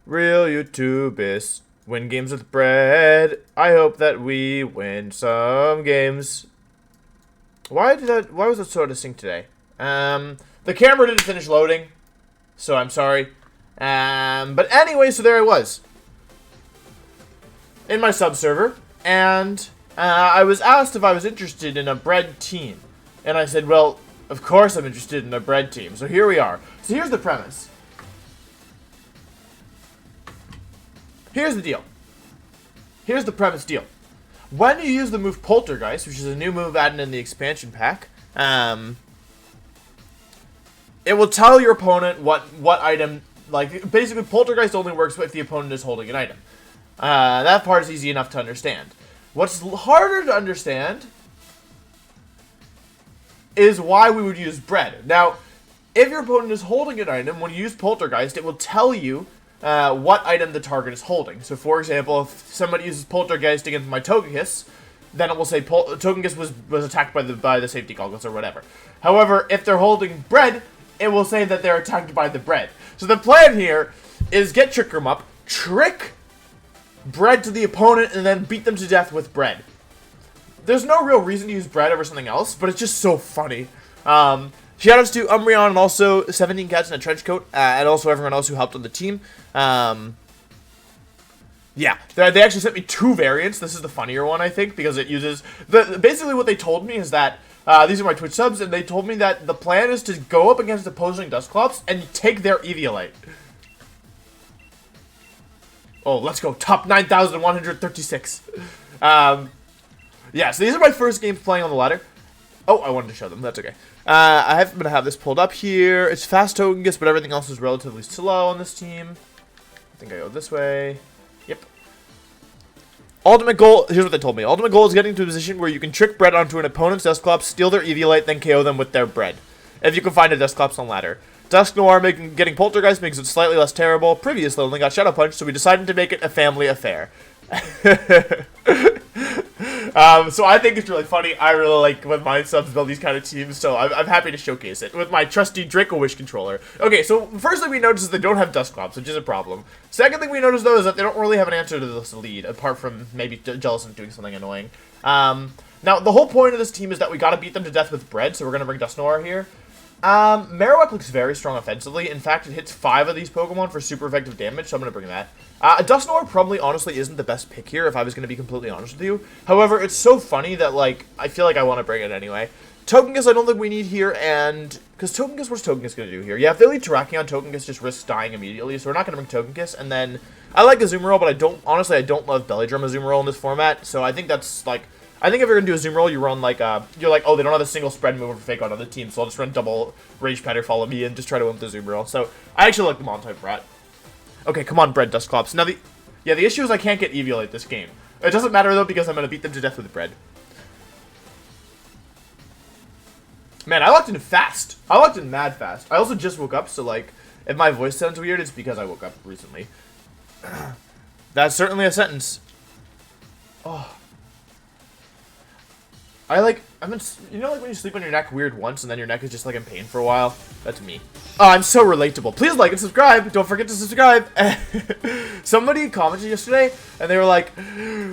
Real YouTubers win games with bread. I hope that we win some games. Why was it so distinct today? The camera didn't finish loading, so I'm sorry. But anyway, so there I was in my sub server, and I was asked if I was interested in a bread team, and I said, well, of course I'm interested in a bread team. So here we are. So here's the premise. Here's the deal. Here's the premise deal. When you use the move Poltergeist, which is a new move added in the expansion pack, it will tell your opponent what item, like, basically Poltergeist only works if the opponent is holding an item. That part is easy enough to understand. What's harder to understand is why we would use bread. Now, if your opponent is holding an item, when you use Poltergeist, it will tell you what item the target is holding. So, for example, if somebody uses Poltergeist against my Togekiss, then it will say Togekiss was attacked by the safety goggles or whatever. However, if they're holding bread, it will say that they're attacked by the bread. So the plan here is get Trick 'em Up, trick bread to the opponent, and then beat them to death with bread. There's no real reason to use bread over something else, but it's just so funny. Shoutouts to Umbreon and also 17 Cats in a Trench Coat, and also everyone else who helped on the team. Yeah, they actually sent me 2 variants. This is the funnier one, I think, because it uses... basically what they told me is that... these are my Twitch subs, and they told me that the plan is to go up against opposing Dusclops and take their Eviolite. Oh, let's go. Top 9,136. Yeah, so these are my first games playing on the ladder. Oh, I wanted to show them. That's okay. I haven't been to have this pulled up here. It's fast Togekiss, but everything else is relatively slow on this team. I think I go this way. Yep. Ultimate goal, here's what they told me. Ultimate goal is getting to a position where you can trick bread onto an opponent's Dusclops, steal their Eviolite, then KO them with their bread. If you can find a Dusclops on ladder. Dusk Noir getting Poltergeist makes it slightly less terrible. Previously only got Shadow Punch, so we decided to make it a family affair. So I think it's really funny. I really like when my subs build these kind of teams, so I'm happy to showcase it with my trusty Draco-Wish controller. Okay, so first thing we notice is they don't have Dusclops, which is a problem. Second thing we notice, though, is that they don't really have an answer to this lead, apart from maybe Jellicent doing something annoying. Now, the whole point of this team is that we gotta beat them to death with bread, so we're gonna bring Dusknoir here. Marowak looks very strong offensively. In fact, it hits 5 of these Pokemon for super effective damage, so I'm going to bring that. Dusknoir probably, honestly, isn't the best pick here, if I was going to be completely honest with you. However, it's so funny that, like, I feel like I want to bring it anyway. Togekiss I don't think we need here, and... Because Togekiss, what's Togekiss going to do here? Yeah, if they lead Terrakion, Togekiss just risks dying immediately, so we're not going to bring Togekiss, and then... I like Azumarill, but I don't... Honestly, I don't love Belly Drum Azumarill in this format, so I think that's, like... I think if you're going to do a Zoom roll, you run like, you're like, oh, they don't have a single spread move for Fake on other teams, so I'll just run double Rage Pet or Follow Me and just try to win with the Zoom roll. So, I actually like the Mon-type Rat. Okay, come on, Bread Dusclops. Now, the issue is I can't get Eviolite this game. It doesn't matter, though, because I'm going to beat them to death with Bread. Man, I locked in fast. I locked in mad fast. I also just woke up, so, like, if my voice sounds weird, it's because I woke up recently. That's certainly a sentence. Oh. You know, like when you sleep on your neck weird once and then your neck is just like in pain for a while? That's me. Oh, I'm so relatable. Please like and subscribe. Don't forget to subscribe. Somebody commented yesterday and they were like,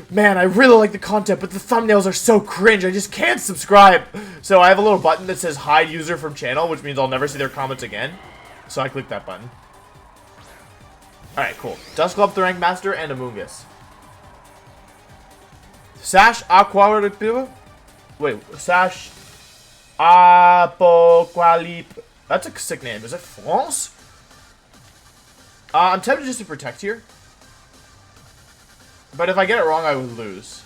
man, I really like the content, but the thumbnails are so cringe. I just can't subscribe. So I have a little button that says hide user from channel, which means I'll never see their comments again. So I click that button. Alright, cool. Dusclops, the Rank Master, and Amoonguss. Sash Aqua. Wait, Sash Apocalypse. That's a sick name. Is it France? I'm tempted just to protect here. But if I get it wrong, I would lose.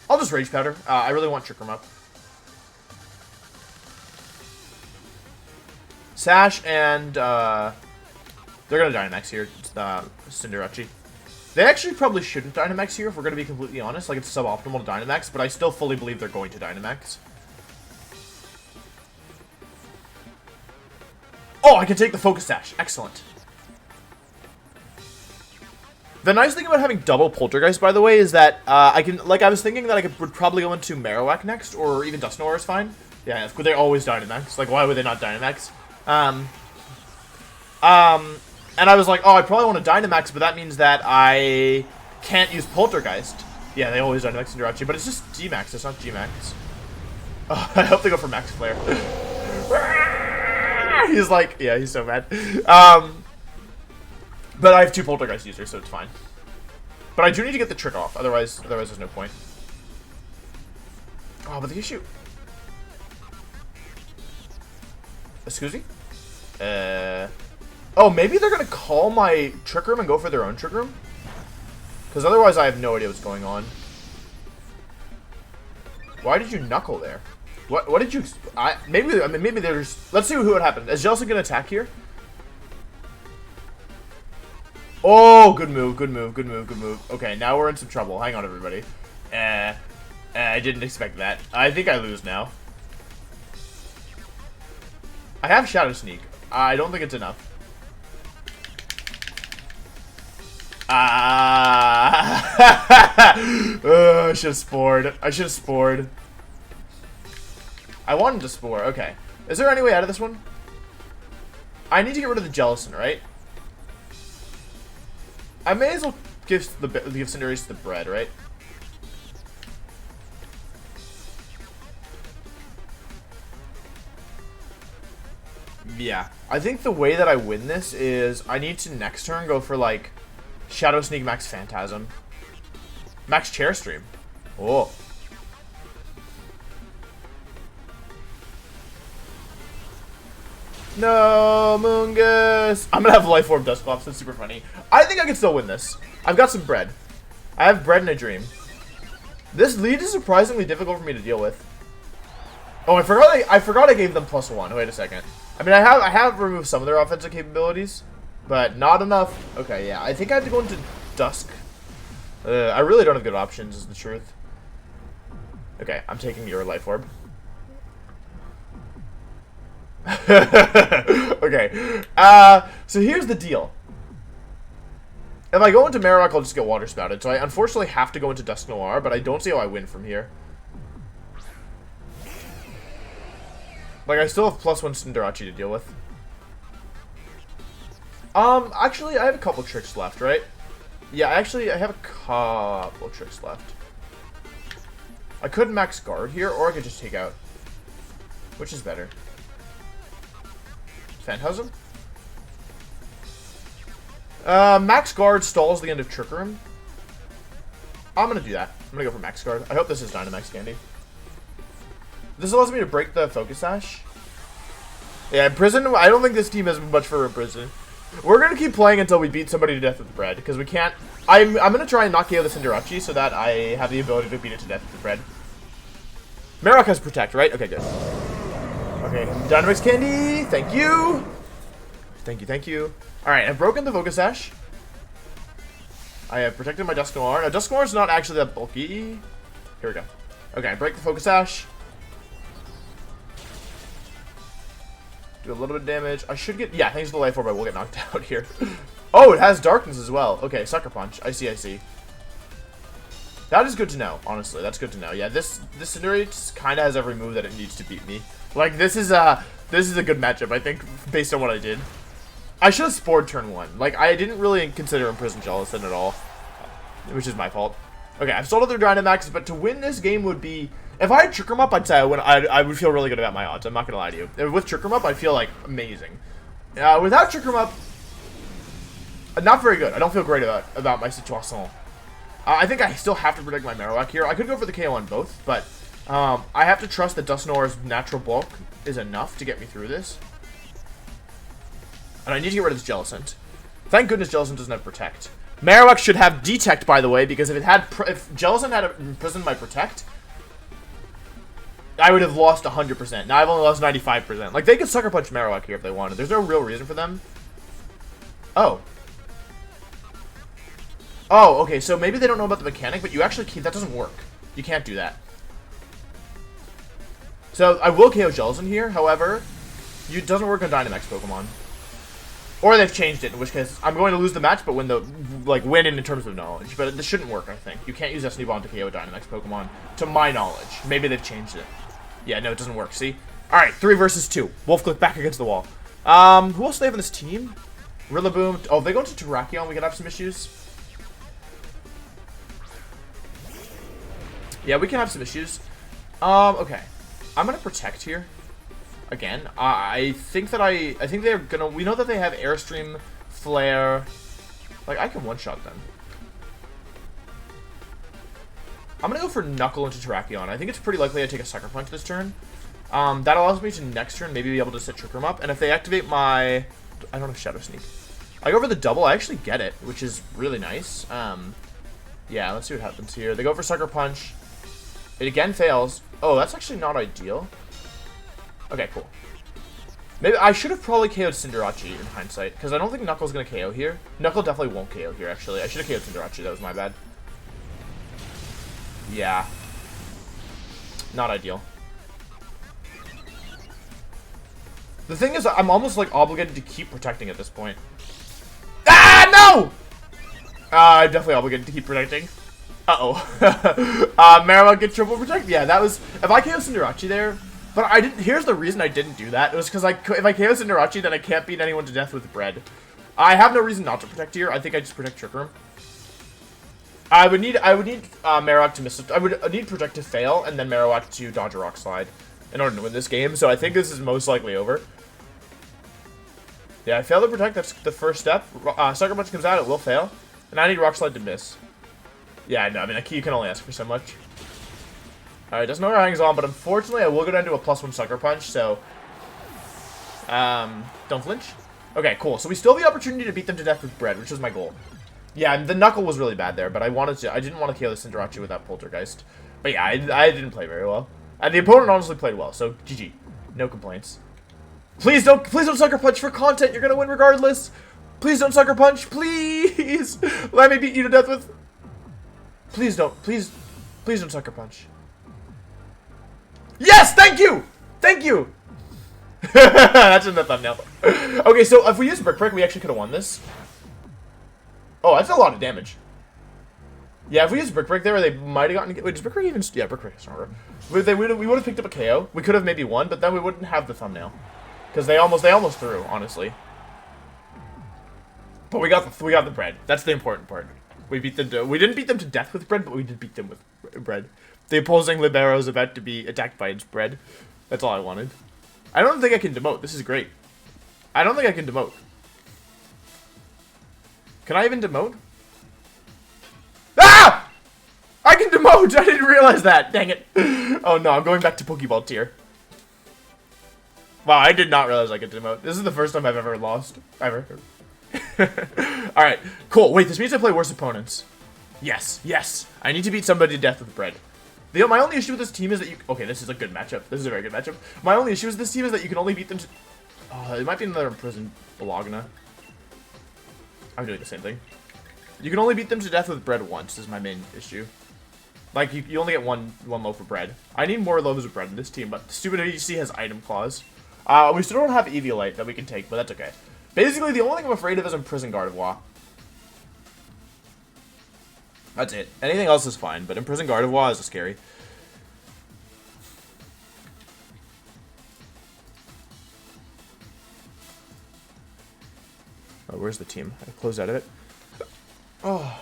I'll just Rage Powder. I really want Trick 'em Up. Sash and, they're gonna Dynamax here. Cinderace. They actually probably shouldn't Dynamax here, if we're going to be completely honest. Like, it's suboptimal to Dynamax, but I still fully believe they're going to Dynamax. Oh, I can take the Focus Sash. Excellent. The nice thing about having double Poltergeist, by the way, is that I can, like, I was thinking that would probably go into Marowak next, or even Dusknoir is fine. Yeah, they always Dynamax. Like, why would they not Dynamax? And I was like, oh, I probably want to Dynamax, but that means that I can't use Poltergeist. Yeah, they always Dynamax Indirachi, but it's just D-Max, it's not G-Max. Oh, I hope they go for Max Flare. He's like, yeah, he's so mad. But I have 2 Poltergeist users, so it's fine. But I do need to get the trick off, otherwise there's no point. Oh, but the issue... Excuse me? Oh, maybe they're gonna call my Trick Room and go for their own Trick Room? Because otherwise I have no idea what's going on. Why did you Knuckle there? What did you... maybe there's... Let's see what would happen. Is Jellicent gonna attack here? Oh, good move, good move, good move, good move. Okay, now we're in some trouble. Hang on, everybody. I didn't expect that. I think I lose now. I have Shadow Sneak. I don't think it's enough. I should have spored. I should have spored. I wanted to spore. Okay. Is there any way out of this one? I need to get rid of the Jellicent, right? I may as well give Cinderace the bread, right? Yeah. I think the way that I win this is I need to next turn go for, like, Shadow Sneak Max Phantasm. Max Chair Stream. Oh. No, Moongus. I'm gonna have Life Orb Dusclops. That's super funny. I think I can still win this. I've got some bread. I have bread and a dream. This lead is surprisingly difficult for me to deal with. Oh, I forgot I gave them +1. Wait a second. I mean, I have removed some of their offensive capabilities, but not enough. Okay, yeah. I think I have to go into Dusk. I really don't have good options, is the truth. Okay, I'm taking your Life Orb. Okay. So here's the deal. If I go into Marowak, I'll just get Water Spouted. So I unfortunately have to go into Dusk Noir, but I don't see how I win from here. Like, I still have +1 Cinderachi to deal with. Actually, I have a couple tricks left, right? Yeah, actually, I have a couple tricks left. I could max guard here, or I could just take out. Which is better? Phantasm? Max guard stalls the end of Trick Room. I'm gonna do that. I'm gonna go for max guard. I hope this is Dynamax Candy. This allows me to break the Focus Sash. Yeah, Prison, I don't think this team has much for Prison. We're gonna keep playing until we beat somebody to death with bread, because we can't... I'm gonna try and knock KO the Cinderachi so that I have the ability to beat it to death with the bread. Marowak has Protect, right? Okay, good. Okay, Dynamax Candy, thank you! Thank you, thank you. Alright, I've broken the Focus Sash. I have protected my Dusknoir. Now, Dusknoir is not actually that bulky. Here we go. Okay, I break the Focus Sash. Do a little bit of damage. I should get... Yeah, thanks to the Life Orb, I will get knocked out here. Oh, it has Darkness as well. Okay, Sucker Punch. I see, I see. That is good to know, honestly. That's good to know. Yeah, this Cinderace kind of has every move that it needs to beat me. Like, this is a good matchup, I think, based on what I did. I should have spored turn 1. Like, I didn't really consider Imprison Jellicent at all, which is my fault. Okay, I've sold other Dynamaxes, but to win this game would be... If I had Trick Room up, I'd say I would feel really good about my odds. I'm not going to lie to you. With Trick Room up, I'd feel, like, amazing. Without Trick Room up, not very good. I don't feel great about my situation. I think I still have to protect my Marowak here. I could go for the KO on both, but I have to trust that Dusknoir's natural bulk is enough to get me through this. And I need to get rid of this Jellicent. Thank goodness Jellicent doesn't have Protect. Marowak should have Detect, by the way, because if Jellicent had imprisoned my Protect, I would have lost 100%. Now I've only lost 95%. Like, they could Sucker Punch Marowak here if they wanted. There's no real reason for them. Oh. Oh, okay, so maybe they don't know about the mechanic, but you actually can't. That doesn't work. You can't do that. So, I will KO Jellicent here, however, it doesn't work on Dynamax Pokemon. Or they've changed it, in which case I'm going to lose the match, but win in terms of knowledge. But this shouldn't work, I think. You can't use Destiny Bond to KO Dynamax Pokemon, to my knowledge. Maybe they've changed it. Yeah, no, it doesn't work, see? Alright, 3 versus 2. Wolfe Glick back against the wall. Who else do they have on this team? Rillaboom. Oh, if they go into Terrakion, we could have some issues. Yeah, we can have some issues. Okay. I'm gonna protect here. Again, I think they're gonna. We know that they have Airstream, Flare. Like, I can one-shot them. I'm gonna go for Knuckle into Terrakion. I think it's pretty likely I take a Sucker Punch this turn. That allows me to next turn maybe be able to set Trick Room up. And if they activate my... I don't have Shadow Sneak. I go for the double. I actually get it, which is really nice. Yeah, let's see what happens here. They go for Sucker Punch. It again fails. Oh, that's actually not ideal. Okay, cool. Maybe I should have probably KO'd Cinderace in hindsight, because I don't think Knuckle's going to KO here. Knuckle definitely won't KO here, actually. I should have KO'd Cinderace. That was my bad. Yeah. Not ideal. The thing is, I'm almost, like, obligated to keep protecting at this point. Ah, no! I'm definitely obligated to keep protecting. Uh-oh. Marowak gets triple protect? Yeah, that was... If I KO Cinderace there... But I didn't... Here's the reason I didn't do that. It was because if I KO Cinderace, then I can't beat anyone to death with bread. I have no reason not to protect here. I think I just protect Trick Room. I would need Marowak to miss... I would need Protect to fail, and then Marowak to dodge a Rock Slide in order to win this game. So I think this is most likely over. Yeah, I failed to Protect. That's the first step. Sucker Punch comes out. It will fail. And I need Rock Slide to miss. Yeah, no, I mean, you can only ask for so much. Alright, doesn't know where hangs on, but unfortunately I will go down to a +1 Sucker Punch, so... don't flinch. Okay, cool. So we still have the opportunity to beat them to death with bread, which is my goal. Yeah, the Knuckle was really bad there, but I didn't want to KO the Cinderace with that Poltergeist. But yeah, I didn't play very well. And the opponent honestly played well, so GG. No complaints. Please don't Sucker Punch for content, you're gonna win regardless! Please don't Sucker Punch, please! Let me beat you to death with... Please don't Sucker Punch. Yes, thank you! Thank you! That's in the thumbnail. Okay, so if we use Brick Break, we actually could have won this. Oh, that's a lot of damage. Yeah, if we used Brick Break there, they might have gotten... Wait, does Brick Break even... Yeah, Brick Break is stronger. We would have picked up a KO. We could have maybe won, but then we wouldn't have the thumbnail. Because they almost threw, honestly. But we got the bread. That's the important part. We didn't beat them to death with bread, but we did beat them with bread. The opposing libero is about to be attacked by its bread. That's all I wanted. I don't think I can demote. This is great. I don't think I can demote. Can I even demote? Ah! I can demote! I didn't realize that. Dang it. Oh no, I'm going back to Pokeball tier. Wow, I did not realize I could demote. This is the first time I've ever lost. Ever. Alright, cool. Wait, this means I play worse opponents. Yes, yes. I need to beat somebody to death with bread. My only issue with this team is that you... Okay, this is a good matchup. This is a very good matchup. My only issue with this team is that you can only beat them to... Oh, it might be another Imprisoned Bologna. I'm doing the same thing. You can only beat them to death with bread once, is my main issue. Like, you only get one loaf of bread. I need more loaves of bread in this team, but stupid VGC has item claws. We still don't have Eviolite that we can take, but that's okay. Basically, the only thing I'm afraid of is Imprisoned Gardevoir. That's it. Anything else is fine, but Imprisoned Gardevoir is scary. Oh, where's the team? I closed out of it. Oh.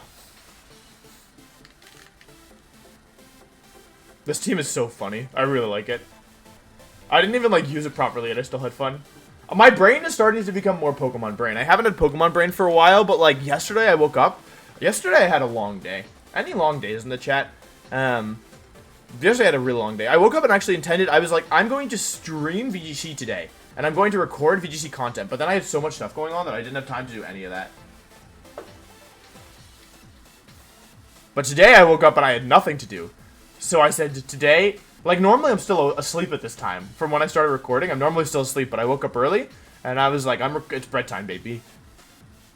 This team is so funny. I really like it. I didn't even, like, use it properly, and I still had fun. My brain is starting to become more Pokemon brain. I haven't had Pokemon brain for a while, but, like, yesterday I woke up. Yesterday I had a long day. Any long days in the chat? Yesterday I had a really long day. I woke up and actually intended, I was like, I'm going to stream VGC today. And I'm going to record VGC content. But then I had so much stuff going on that I didn't have time to do any of that. But today I woke up and I had nothing to do. So I said today, like normally I'm still asleep at this time. From when I started recording, I'm normally still asleep, but I woke up early. And I was like, it's bread time, baby.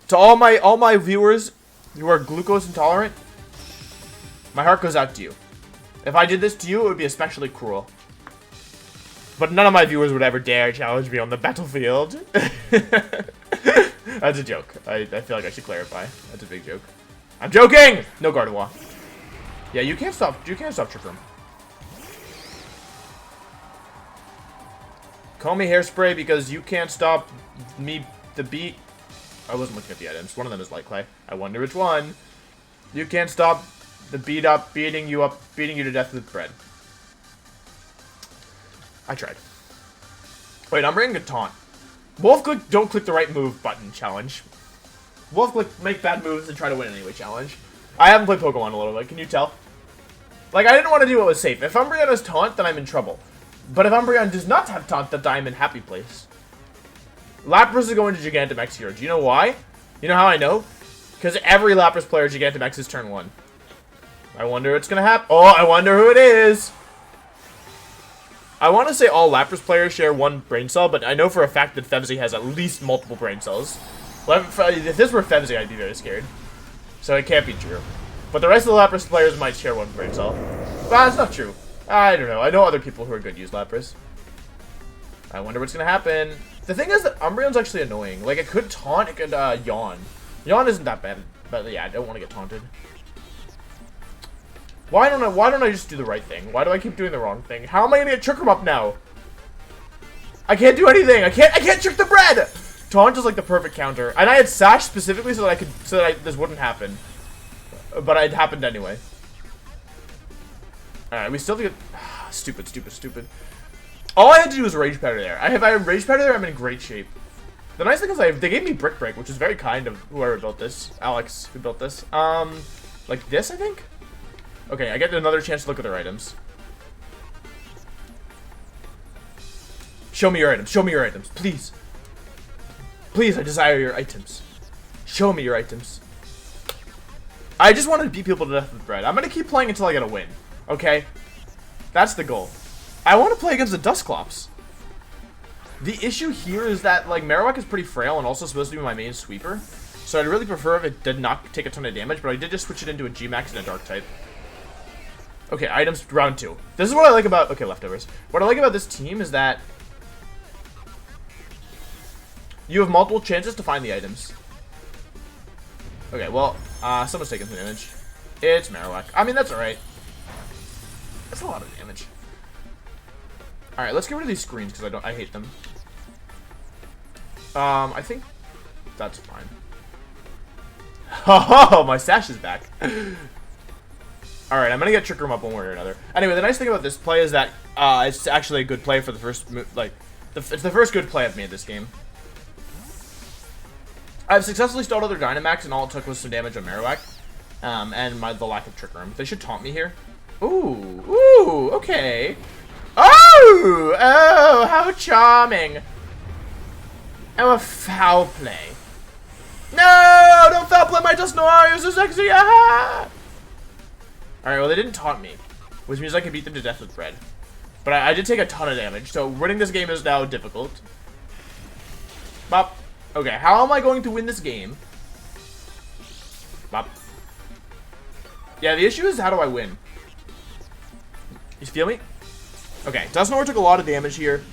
To all my viewers who are glucose intolerant, my heart goes out to you. If I did this to you, it would be especially cruel. But none of my viewers would ever dare challenge me on the battlefield. That's a joke. I feel like I should clarify. That's a big joke. I'm joking! No Gardevoir. Yeah, you can't stop Trick Room. Call me Hairspray because you can't stop me the beat. I wasn't looking at the items. One of them is light clay. I wonder which one. You can't stop the beating you to death with bread. I tried. Wait, I'm bringing a taunt. Wolfe Glick, don't click the right move button challenge. Wolfe Glick, make bad moves and try to win anyway challenge. I haven't played Pokemon a little bit, can you tell? Like, I didn't want to do what was safe. If Umbreon has taunt, then I'm in trouble. But if Umbreon does not have taunt, then I'm in happy place. Lapras is going to Gigantamax here. Do you know why? You know how I know? Because every Lapras player Gigantamax is turn 1. I wonder what's going to happen. Oh, I wonder who it is. I want to say all Lapras players share one brain cell, but I know for a fact that Fevzi has at least multiple brain cells. Well, if this were Fevzi, I'd be very scared. So it can't be true. But the rest of the Lapras players might share one brain cell. But that's not true. I don't know. I know other people who are good use Lapras. I wonder what's going to happen. The thing is that Umbreon's actually annoying. Like, it could taunt, it could yawn. Yawn isn't that bad, but yeah, I don't want to get taunted. Why don't I just do the right thing? Why do I keep doing the wrong thing? How am I going to get Trick 'em Up now? I can't do anything. I can't trick the bread. Taunt is like the perfect counter. And I had Sash specifically so that this wouldn't happen. But it happened anyway. Alright, we still have to get... Stupid. All I had to do was Rage Powder there. If I have Rage Powder there, I'm in great shape. The nice thing is they gave me Brick Break, which is very kind of whoever built this. Alex, who built this. Like this, I think? Okay, I get another chance to look at their items. Show me your items. Show me your items, please. Please, I desire your items. Show me your items. I just want to beat people to death with bread. I'm going to keep playing until I get a win. Okay? That's the goal. I want to play against the Dusclops. The issue here is that, like, Marowak is pretty frail and also supposed to be my main sweeper. So I'd really prefer if it did not take a ton of damage, but I did just switch it into a G-Max and a Dark type. Okay, items, round 2. This is what I like about... Okay, leftovers. What I like about this team is that you have multiple chances to find the items. Okay, well, someone's taking some damage. It's Marowak. I mean, that's alright. That's a lot of damage. Alright, let's get rid of these screens, because I hate them. I think that's fine. Oh, my Sash is back. Alright, I'm gonna get Trick 'em Up one way or another. Anyway, the nice thing about this play is that, it's actually a good play for the first, it's the first good play I've made this game. I've successfully stalled other Dynamax, and all it took was some damage on Marowak. And the lack of Trick Room. They should taunt me here. Ooh, okay. Oh, how charming. Oh, a foul play. No, don't foul play my Dusknoir, you're so sexy, aha! Alright, well, they didn't taunt me, which means I can beat them to death with bread. But I did take a ton of damage, so winning this game is now difficult. Bop. Okay, how am I going to win this game? Bop. Yeah, the issue is how do I win? You feel me? Okay, Dusknoir took a lot of damage here.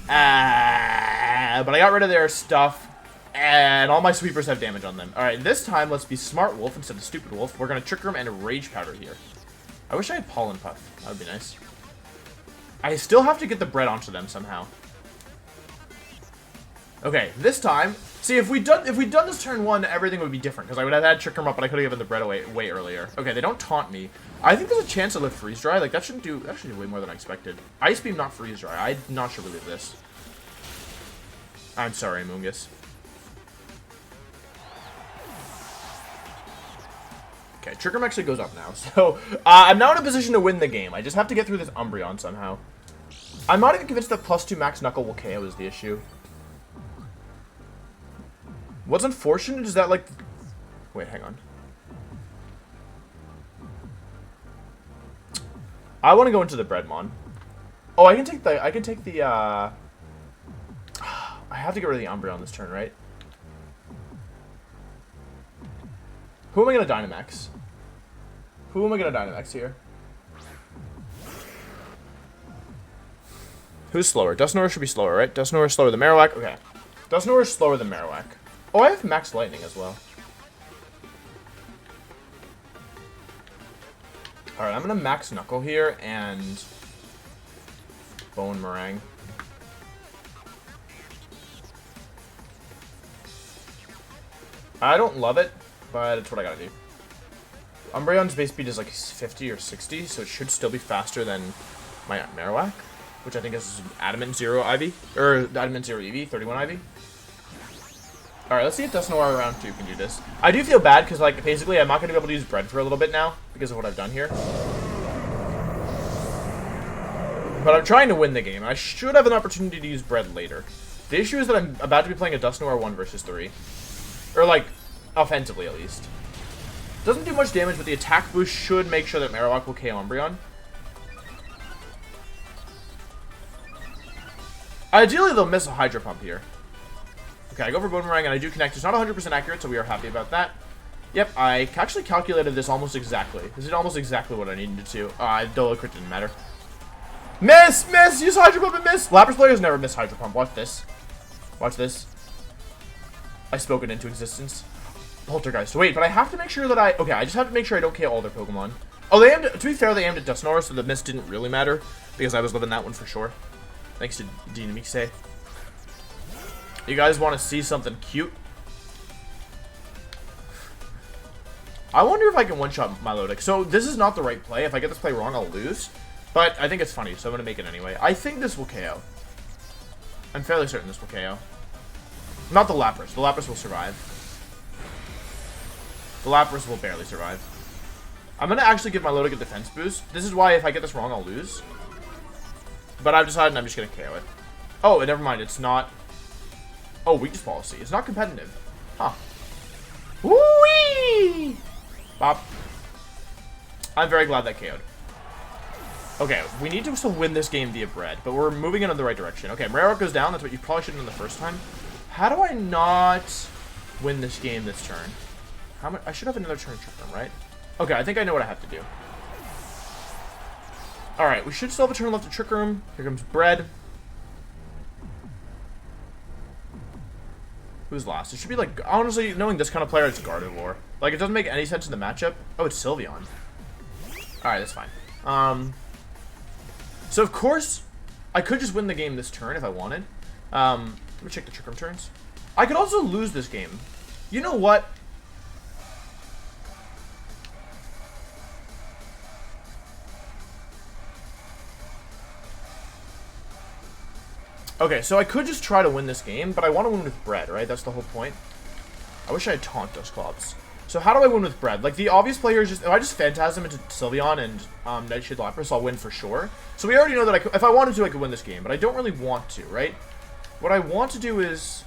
But I got rid of their stuff. And all my sweepers have damage on them. Alright, this time, let's be Smart Wolf instead of Stupid Wolf. We're going to Trick Room and Rage Powder here. I wish I had Pollen Puff. That would be nice. I still have to get the bread onto them somehow. Okay, this time... See, if we'd done this turn 1, everything would be different. Because I would have had Trick Room up, but I could have given the bread away way earlier. Okay, they don't taunt me. I think there's a chance to live Freeze Dry. Like, that should do way more than I expected. Ice Beam, not Freeze Dry. I'm not sure we live this. I'm sorry, Moongus. Okay, Trick Room actually goes up now. So, I'm now in a position to win the game. I just have to get through this Umbreon somehow. I'm not even convinced that +2 Max Knuckle will KO is the issue. What's unfortunate is that, like... Wait, hang on. I want to go into the Breadmon. Oh, I can take the... I have to get rid of the Umbreon this turn, right? Who am I going to Dynamax? Who am I going to Dynamax here? Who's slower? Dusknoir should be slower, right? Dusknoir is slower than Marowak? Okay. Dusknoir is slower than Marowak. Oh, I have Max Lightning as well. Alright, I'm going to Max Knuckle here and Bone Meringue. I don't love it, but it's what I gotta do. Umbreon's base speed is like 50 or 60, so it should still be faster than my Marowak, which I think is Adamant 0 Ivy, or Adamant 0 Eevee, 31 Ivy. Alright, let's see if Dusknoir round 2 can do this. I do feel bad because, like, basically I'm not going to be able to use bread for a little bit now because of what I've done here. But I'm trying to win the game. I should have an opportunity to use bread later. The issue is that I'm about to be playing a Dusknoir 1 versus 3. Or, like, offensively at least. Doesn't do much damage, but the attack boost should make sure that Marowak will KO Umbreon. Ideally, they'll miss a Hydro Pump here. Okay, I go for Boomerang, and I do connect. It's not 100% accurate, so we are happy about that. Yep, I actually calculated this almost exactly. This is almost exactly what I needed to. Dolo crit didn't matter. Miss! Miss! Use Hydro Pump and miss! Lapras players never miss Hydro Pump. Watch this. Watch this. I spoke it into existence. Poltergeist. Wait, but I have to make sure that okay, I just have to make sure I don't KO all their Pokemon. Oh, to be fair, they aimed at Dusknoir, so the miss didn't really matter, because I was living that one for sure. Thanks to Dynamique. You guys want to see something cute? I wonder if I can one-shot Milotic. So, this is not the right play. If I get this play wrong, I'll lose. But I think it's funny, so I'm going to make it anyway. I think this will KO. I'm fairly certain this will KO. Not the Lapras. The Lapras will survive. The Lapras will barely survive. I'm going to actually give Milotic a defense boost. This is why if I get this wrong, I'll lose. But I've decided I'm just going to KO it. Oh, and never mind. It's not... Oh, weakness policy. It's not competitive. Huh. Woo-wee! Bop. I'm very glad that KO'd. Okay, we need to still win this game via bread, but we're moving in the right direction. Okay, Marowak goes down. That's what you probably should have done the first time. How do I not win this game this turn? I should have another turn trick them, right? Okay, I think I know what I have to do. Alright, we should still have a turn left to Trick Room. Here comes bread. Who's last? It should be like, honestly, knowing this kind of player, it's Gardevoir. Like, it doesn't make any sense in the matchup. Oh, it's Sylveon. Alright, that's fine. So, of course, I could just win the game this turn if I wanted. Let me check the Trick Room turns. I could also lose this game. You know what? Okay, so I could just try to win this game, but I want to win with bread, right? That's the whole point. I wish I had Taunt Dusclops. So how do I win with bread? Like, the obvious player is just... If I just Phantasm into Sylveon and Nightshade Lapras, I'll win for sure. So we already know that if I wanted to, I could win this game, but I don't really want to, right? What I want to do is...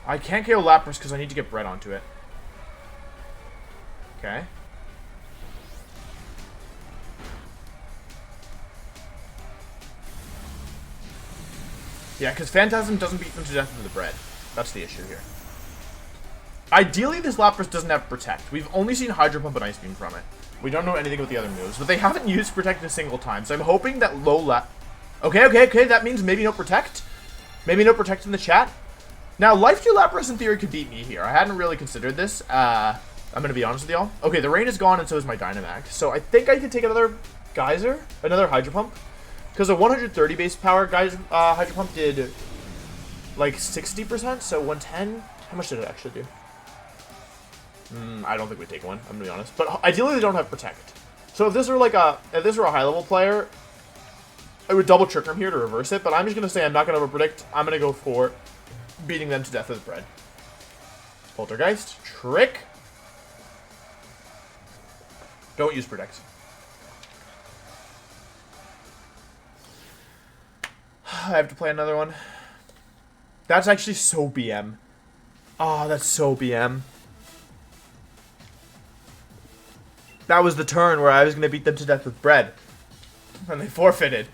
I can't KO Lapras because I need to get bread onto it. Okay. Yeah, because Phantasm doesn't beat them to death with the bread. That's the issue here. Ideally, this Lapras doesn't have Protect. We've only seen Hydro Pump and Ice Beam from it. We don't know anything about the other moves, but they haven't used Protect a single time, so I'm hoping that Okay, that means maybe no Protect? Maybe no Protect in the chat? Now, Life 2 Lapras in theory could beat me here. I hadn't really considered this. I'm going to be honest with y'all. Okay, the rain is gone, and so is my Dynamax. So I think I could take another Geyser, another Hydro Pump. Because a 130 base power Hydro Pump did like 60%, so 110. How much did it actually do? I don't think we'd take one, I'm going to be honest. But ideally, they don't have Protect. So if this were like a high-level player, I would double Trick Room here to reverse it. But I'm just going to say I'm not going to overpredict. I'm going to go for beating them to death with bread. Poltergeist. Trick. Don't use Protect. I have to play another one. That's actually so BM. Oh, that's so BM. That was the turn where I was going to beat them to death with bread. And they forfeited.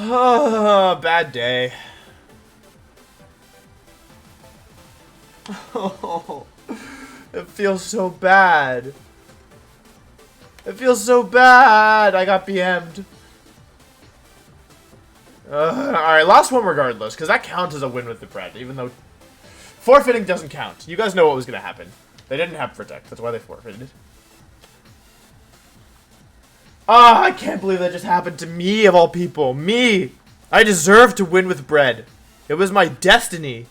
Oh, bad day. Oh, it feels so bad. It feels so bad. I got BM'd. Alright, last one regardless, because that counts as a win with the bread, even though forfeiting doesn't count. You guys know what was going to happen. They didn't have protect, that's why they forfeited. Ah, I can't believe that just happened to me, of all people. Me! I deserve to win with bread. It was my destiny.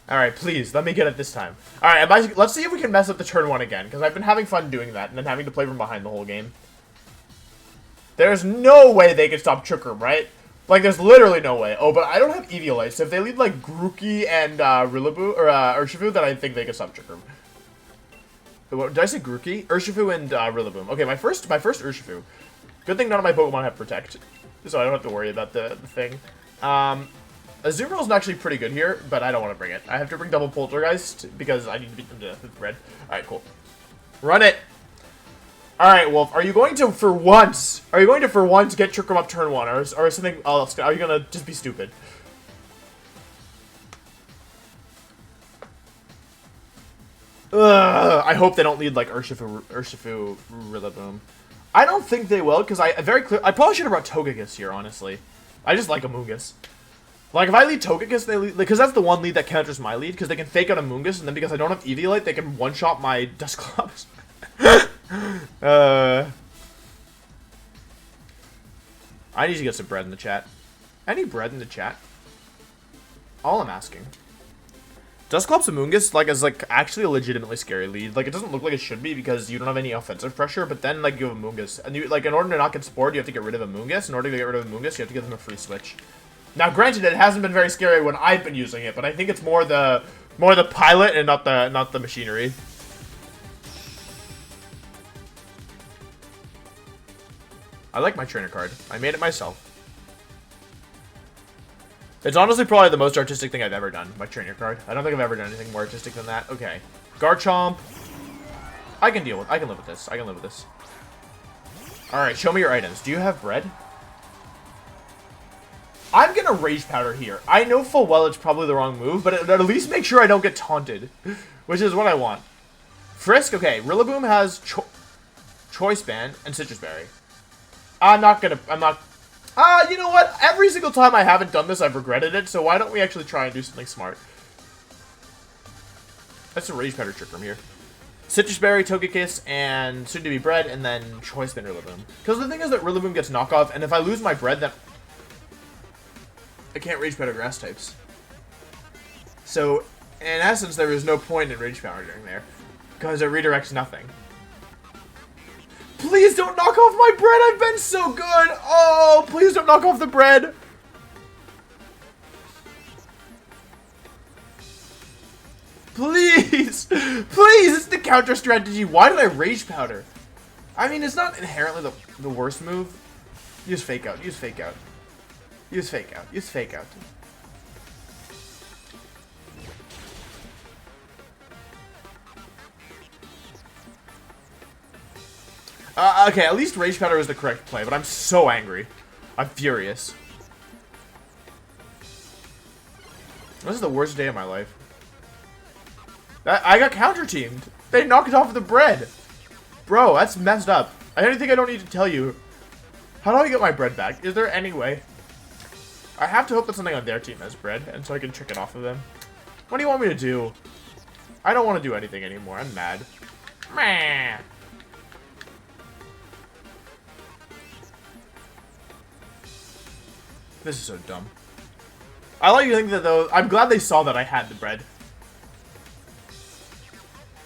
Alright, please, let me get it this time. Alright, let's see if we can mess up the turn 1 again, because I've been having fun doing that, and then having to play from behind the whole game. There's no way they can stop Trick Room, right? Like, there's literally no way. Oh, but I don't have Eviolite, so if they lead, like, Grookey and, Rillaboom, or, Urshifu, then I think they can stop Trick Room. What, did I say Grookey? Urshifu and, Rillaboom. Okay, my first Urshifu. Good thing none of my Pokemon have Protect, so I don't have to worry about the thing. Azumarill is actually pretty good here, but I don't want to bring it. I have to bring Double Poltergeist, because I need to beat them to death with red. Alright, cool. Run it! Alright, Wolf, are you going to, for once, get Trick Room up turn 1, or something else? Are you gonna just be stupid? Ugh, I hope they don't lead, like, Urshifu Rillaboom. I don't think they will, because I probably should have brought Togekiss here, honestly. I just like Amoonguss. Like, if I lead Togekiss, they lead, because that's the one lead that counters my lead, because they can fake out Amoonguss, and then because I don't have Eviolite, they can one-shot my Dusclops. I need to get some bread in the chat. Any bread in the chat? All I'm asking. Dusclops Amoonguss, like, is, like, actually a legitimately scary lead. Like, it doesn't look like it should be because you don't have any offensive pressure, but then, like, you have Amoonguss. And, you, like, in order to not get spored, you have to get rid of Amoonguss. In order to get rid of Amoonguss, you have to give them a free switch. Now, granted, it hasn't been very scary when I've been using it, but I think it's more the pilot and not the machinery. I like my trainer card. I made it myself. It's honestly probably the most artistic thing I've ever done, my trainer card. I don't think I've ever done anything more artistic than that. Okay. Garchomp. I can live with this. I can live with this. Alright, show me your items. Do you have bread? I'm gonna Rage Powder here. I know full well it's probably the wrong move, but at least make sure I don't get taunted. Which is what I want. Frisk, okay. Rillaboom has Choice Band and Citrus Berry. You know what? Every single time I haven't done this, I've regretted it, so why don't we actually try and do something smart? That's a Rage Powder Trick Room here. Citrus Berry, Togekiss, and soon to be bread, and then Choice Band Rillaboom. Because the thing is that Rillaboom gets knockoff, and if I lose my bread, then I can't Rage Powder Grass types. So, in essence, there is no point in Rage Powdering there, because it redirects nothing. Please don't knock off my bread! I've been so good! Oh, please don't knock off the bread! Please! Please! It's the counter strategy. Why did I Rage Powder? I mean, it's not inherently the worst move. Use Fake Out. Use Fake Out. Use Fake Out. Use Fake Out. Okay, at least Rage Powder was the correct play, but I'm so angry. I'm furious. This is the worst day of my life. I got counter-teamed. They knocked off the bread. Bro, that's messed up. I think I don't need to tell you. How do I get my bread back? Is there any way? I have to hope that something on their team has bread, and so I can trick it off of them. What do you want me to do? I don't want to do anything anymore. I'm mad. Meh. This is so dumb. I like to think that, though, I'm glad they saw that I had the bread.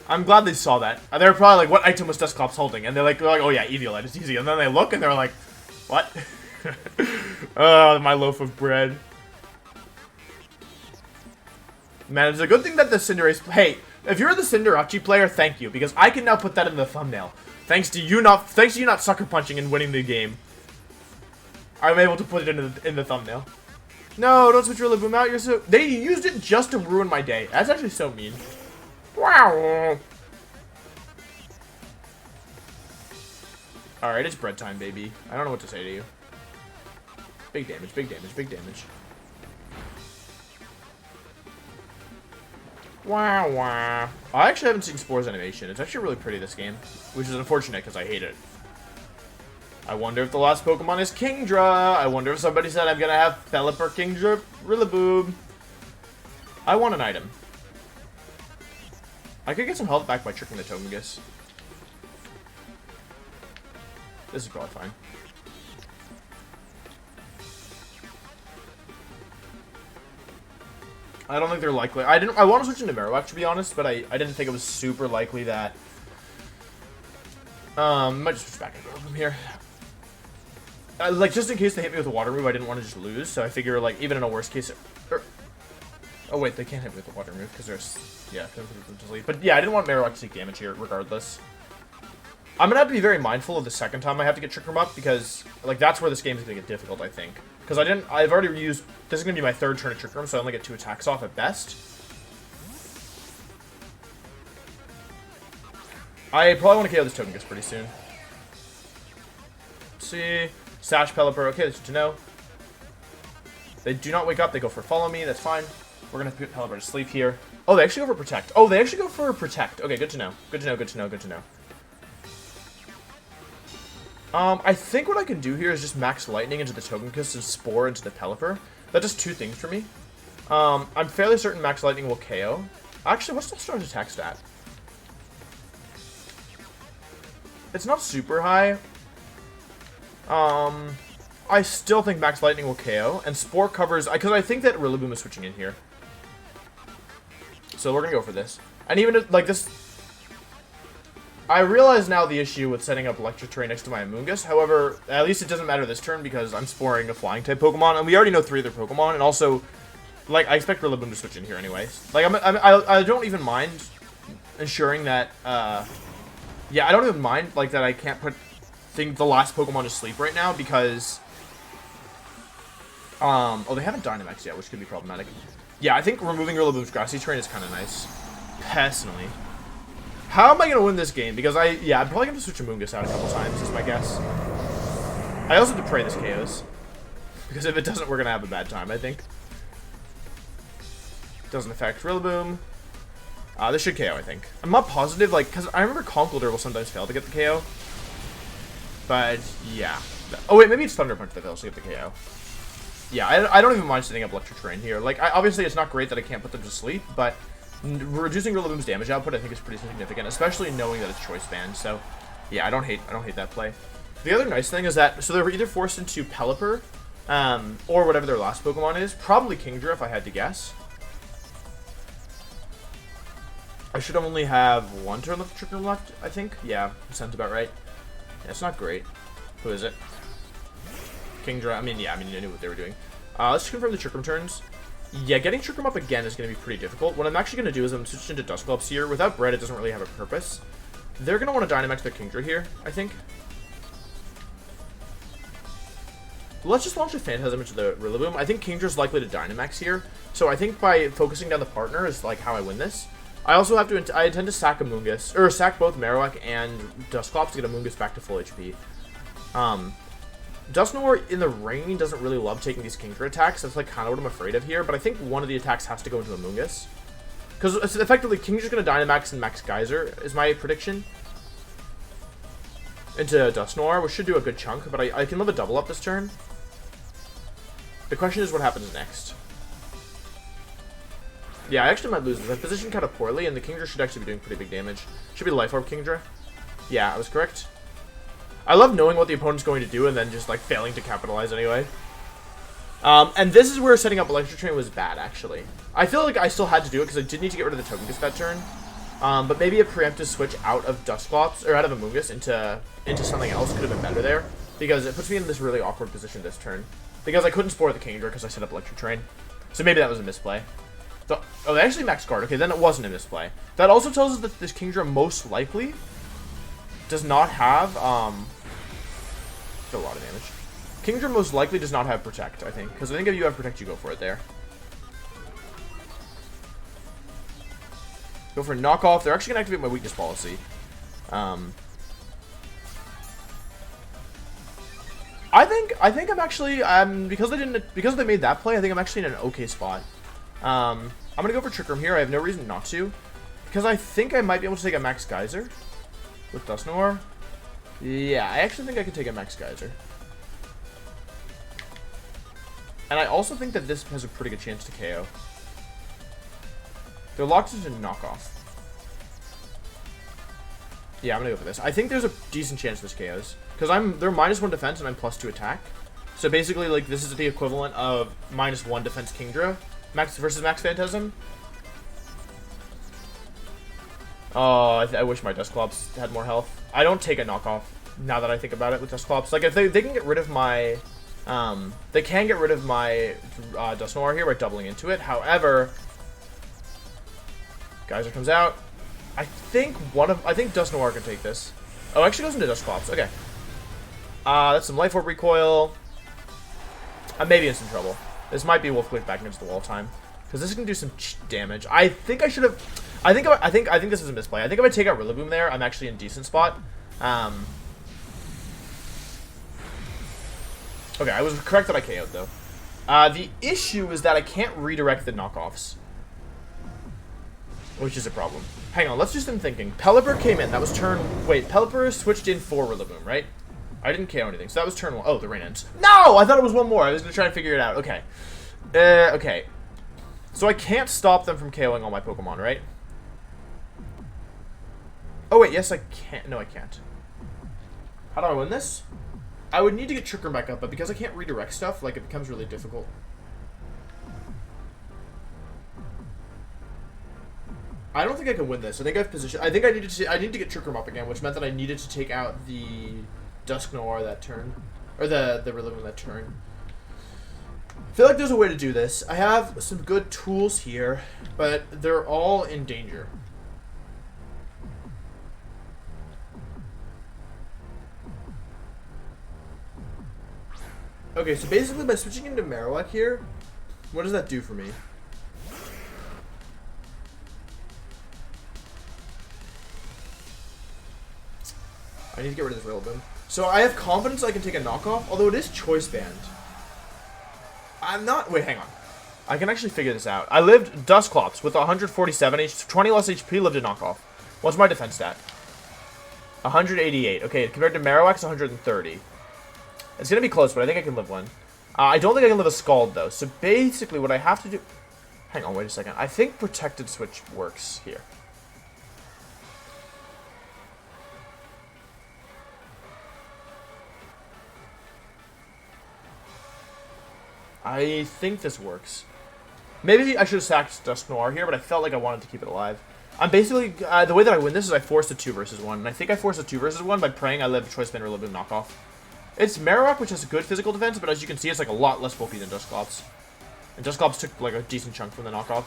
I'm glad they saw that. They were probably like, what item was Dusclops holding? And they're like, oh yeah, Eviolite, it's easy. And then they look and they're like, what? My loaf of bread. Man, it's a good thing that the Cinderace... Hey, if you're the Cinderace player, thank you. Because I can now put that in the thumbnail. Thanks to you not sucker punching and winning the game. I'm able to put it in the thumbnail. No, don't switch Rillaboom out. You're so... They used it just to ruin my day. That's actually so mean. Wow. Alright, it's bread time, baby. I don't know what to say to you. Big damage, big damage, big damage. Wow, wow. I actually haven't seen Spore's animation. It's actually really pretty, this game. Which is unfortunate, because I hate it. I wonder if the last Pokemon is Kingdra. I wonder if somebody said I'm gonna have Pelipper, Kingdra, Rillaboom. I want an item. I could get some health back by tricking the Togekiss. This is probably fine. I don't think they're likely. I want to switch into Marowak, to be honest, but I didn't think it was super likely that. Might just switch back into Rillaboom here. Like, just in case they hit me with a water move, I didn't want to just lose, so I figure, like, even in a worst case... oh, wait, they can't hit me with the water move, because there's... yeah, but yeah, I didn't want Marowak to take damage here, regardless. I'm going to have to be very mindful of the second time I have to get Trick Room up, because, like, that's where this game is going to get difficult, I think. Because I've already used... this is going to be my third turn of Trick Room, so I only get 2 attacks off at best. I probably want to KO this Togekiss pretty soon. Let's see... Sash Pelipper, okay, that's good to know. They do not wake up, they go for Follow Me, that's fine. We're gonna put Pelipper to sleep here. Oh, they actually go for Protect. Oh, they actually go for Protect. Okay, good to know. Good to know, good to know, good to know. I think what I can do here is just Max Lightning into the Togekiss and Spore into the Pelipper. That does 2 things for me. I'm fairly certain Max Lightning will KO. Actually, what's the star's attack stat? It's not super high. I still think Max Lightning will KO, and Spore covers, because I think that Rillaboom is switching in here. So we're gonna go for this. And even if, like, this... I realize now the issue with setting up Electric Terrain next to my Amoonguss, however, at least it doesn't matter this turn, because I'm sporing a Flying-type Pokemon, and we already know 3 of their Pokemon, and also, like, I expect Rillaboom to switch in here anyways. Like, I don't even mind ensuring that, yeah, I don't even mind, like, that I can't put... the last Pokemon to sleep right now because oh, they haven't Dynamax yet, which could be problematic. Yeah, I think removing Rillaboom's Grassy Terrain is kind of nice, personally. How am I gonna win this game? Because I'm probably gonna switch Amoonguss out a couple times, is my guess. I also have to pray this KOs, because if it doesn't, we're gonna have a bad time, I think. Doesn't affect Rillaboom. This should KO, I think. I'm not positive, like, because I remember Conkeldurr will sometimes fail to get the KO. But, yeah. Oh, wait, maybe it's Thunder Punch that fails to get the KO. Yeah, I don't even mind setting up Electric Terrain here. Like, obviously, it's not great that I can't put them to sleep, but reducing Rillaboom's damage output, I think, is pretty significant, especially knowing that it's Choice Band. So, yeah, I don't hate that play. The other nice thing is that, so they were either forced into Pelipper, or whatever their last Pokemon is. Probably Kingdra, if I had to guess. I should only have 1 turn of Trick Room left, I think. Yeah, sounds about right. Yeah, it's not great. Who is it? Kingdra. I mean, I knew what they were doing. Let's confirm the Trick Room turns. Yeah, getting Trick Room up again is going to be pretty difficult. What I'm actually going to do is I'm switching into Dusclops here. Without Bread, it doesn't really have a purpose. They're going to want to Dynamax their Kingdra here, I think. Let's just launch a Phantasm into the Rillaboom. I think Kingdra's likely to Dynamax here. So I think by focusing down the partner is like how I win this. I also have to, I intend to sack Amoonguss, or sack both Marowak and Dusclops to get Amoonguss back to full HP. Dusknoir in the rain doesn't really love taking these Kingdra attacks. That's like kind of what I'm afraid of here, but I think one of the attacks has to go into Amoonguss. Because it's effectively, Kingdra's going to Dynamax and Max Geyser, is my prediction. Into Dusknoir, which should do a good chunk, but I can live a double up this turn. The question is what happens next. Yeah, I actually might lose this. I positioned kind of poorly, and the Kingdra should actually be doing pretty big damage. Should be Life Orb Kingdra. Yeah, I was correct. I love knowing what the opponent's going to do and then just, like, failing to capitalize anyway. And this is where setting up Electric Train was bad, actually. I feel like I still had to do it because I did need to get rid of the Togekiss that turn. But maybe a preemptive switch out of Dusclops, or out of Amoonguss into something else could have been better there. Because it puts me in this really awkward position this turn. Because I couldn't Spore the Kingdra because I set up Electric Train. So maybe that was a misplay. So, oh, they actually maxed guard. Okay, then it wasn't a misplay. That also tells us that this Kingdra most likely does not have, did a lot of damage. Kingdra most likely does not have Protect, I think. Because I think if you have Protect, you go for it there. Go for Knockoff. They're actually going to activate my weakness policy. I think I'm actually, because they made that play, I think I'm actually in an okay spot. I'm going to go for Trick Room here. I have no reason not to. Because I think I might be able to take a Max Geyser with Dusknoir. Yeah, I actually think I could take a Max Geyser. And I also think that this has a pretty good chance to KO. They're locked into knockoff. Yeah, I'm gonna go for this. I think there's a decent chance this KOs. Because they're -1 defense and I'm +2 attack. So basically, like, this is the equivalent of -1 defense Kingdra versus Max Phantasm. Oh, I wish my Dusclops had more health. I don't take a knockoff now that I think about it with Dusclops. Like, if they can get rid of my... they can get rid of my Dust Noir here by doubling into it. However, Geyser comes out. I think Dust Noir can take this. Oh, actually goes into Dusclops. Okay. That's some Life Orb recoil. I may be in some trouble. This might be Wolfe Glick back against the wall time, because this can do some damage. I think I should have. I think this is a misplay. I think if I take out Rillaboom there, I'm actually in a decent spot. Okay, I was correct that I KO'd though. The issue is that I can't redirect the knockoffs, which is a problem. Hang on, let's just do some thinking. Pelipper came in. That was turn... Wait, Pelipper switched in for Rillaboom, right? I didn't KO anything, so that was turn 1. Oh, the rain ends. No! I thought it was one more. I was going to try and figure it out. Okay. Okay. So I can't stop them from KOing all my Pokemon, right? Oh, wait. Yes, I can. No, I can't. How do I win this? I would need to get Trick Room back up, but because I can't redirect stuff, like, it becomes really difficult. I don't think I can win this. I think I have position. I think I need to get Trick Room up again, which meant that I needed to take out the Dusk Noir that turn, or the Rillaboom that turn. I feel like there's a way to do this. I have some good tools here, but they're all in danger. Okay, so basically by switching into Marowak here, what does that do for me? I need to get rid of this Rillaboom. So I have confidence I can take a knockoff, although it is Choice Band. I'm not... Wait, hang on. I can actually figure this out. I lived Dusclops with 147 HP, 20 less HP, lived a knockoff. What's my defense stat? 188. Okay, compared to Marowak's 130. It's going to be close, but I think I can live one. I don't think I can live a Scald, though. So basically what I have to do... Hang on, wait a second. I think Protected Switch works here. I think this works. Maybe I should have sacked Dusk Noir here, but I felt like I wanted to keep it alive. I'm basically... the way that I win this is I force a 2 versus 1. And I think I force a 2 versus 1 by praying I live Choice Band or Rillaboom knockoff. It's Marowak, which has a good physical defense, but as you can see, it's like a lot less bulky than Dusclops. And Dusclops took like a decent chunk from the knockoff.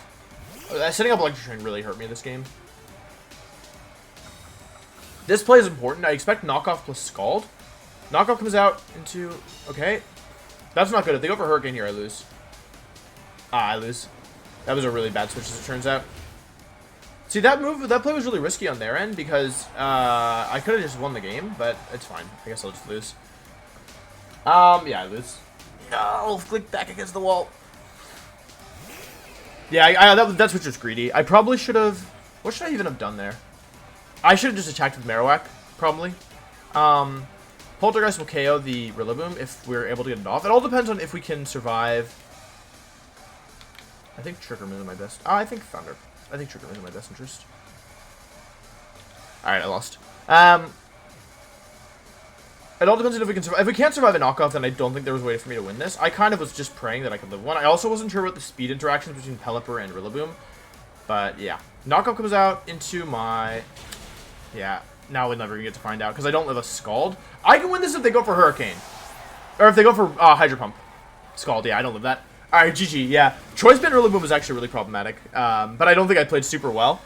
Setting up Electric Train really hurt me this game. This play is important. I expect knockoff plus Scald. Knockoff comes out into... Okay. That's not good. If they go for Hurricane here, I lose. I lose. That was a really bad switch, as it turns out. See, that play was really risky on their end, because I could have just won the game, but it's fine. I guess I'll just lose. Yeah, I lose. No, Glick back against the wall. Yeah, that switch was greedy. I probably should have... What should I even have done there? I should have just attacked with Marowak, probably. Poltergeist will KO the Rillaboom if we're able to get it off. It all depends on if we can survive. I think Trick Room is in my best... I think Thunder. I think Trick Room is in my best interest. Alright, I lost. It all depends on if we can survive. If we can't survive a knockoff, then I don't think there was a way for me to win this. I kind of was just praying that I could live one. I also wasn't sure about the speed interactions between Pelipper and Rillaboom. But, yeah. Knockoff comes out into my... Yeah, now we're never going to get to find out, because I don't live a Scald. I can win this if they go for Hurricane. Or if they go for Hydro Pump. Scald, yeah, I don't live that. Alright, GG, yeah. Choice Band Rillaboom was actually really problematic. But I don't think I played super well.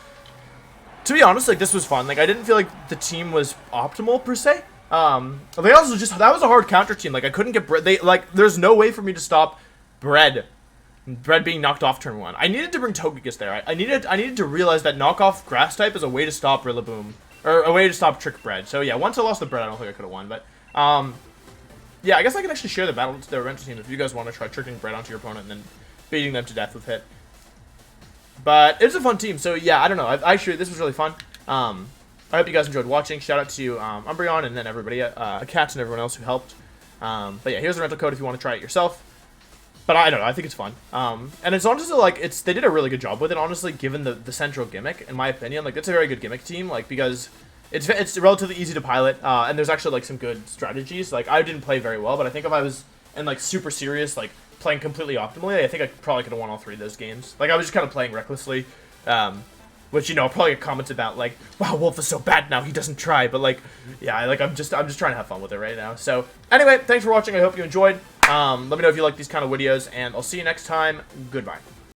To be honest, like, this was fun. Like, I didn't feel like the team was optimal, per se. They also just... That was a hard counter team. Like, I couldn't get... there's no way for me to stop Bread being knocked off turn 1. I needed to bring Togekiss there. I needed to realize that knockoff Grass type is a way to stop Rillaboom. Or a way to stop Trick Bread. So, yeah, once I lost the Bread, I don't think I could have won. But, yeah, I guess I can actually share the battle to their rental team if you guys want to try tricking Bread onto your opponent and then beating them to death with hit. But it's a fun team, so yeah, I don't know. Actually, this was really fun. I hope you guys enjoyed watching. Shout out to Umbreon and then everybody, Cats and everyone else who helped. But yeah, here's the rental code if you want to try it yourself. But I don't know, I think it's fun. And it's honestly, like, they did a really good job with it, honestly, given the central gimmick, in my opinion. Like, it's a very good gimmick team, like, because it's relatively easy to pilot, and there's actually, like, some good strategies. Like, I didn't play very well, but I think if I was in, like, super serious, like, playing completely optimally, I think I probably could have won all 3 of those games. Like, I was just kind of playing recklessly, which, you know, I'll probably get comments about, like, wow, Wolf is so bad now, he doesn't try, but, like, yeah, like, I'm just trying to have fun with it right now. So, anyway, thanks for watching, I hope you enjoyed. Let me know if you like these kind of videos, and I'll see you next time. Goodbye.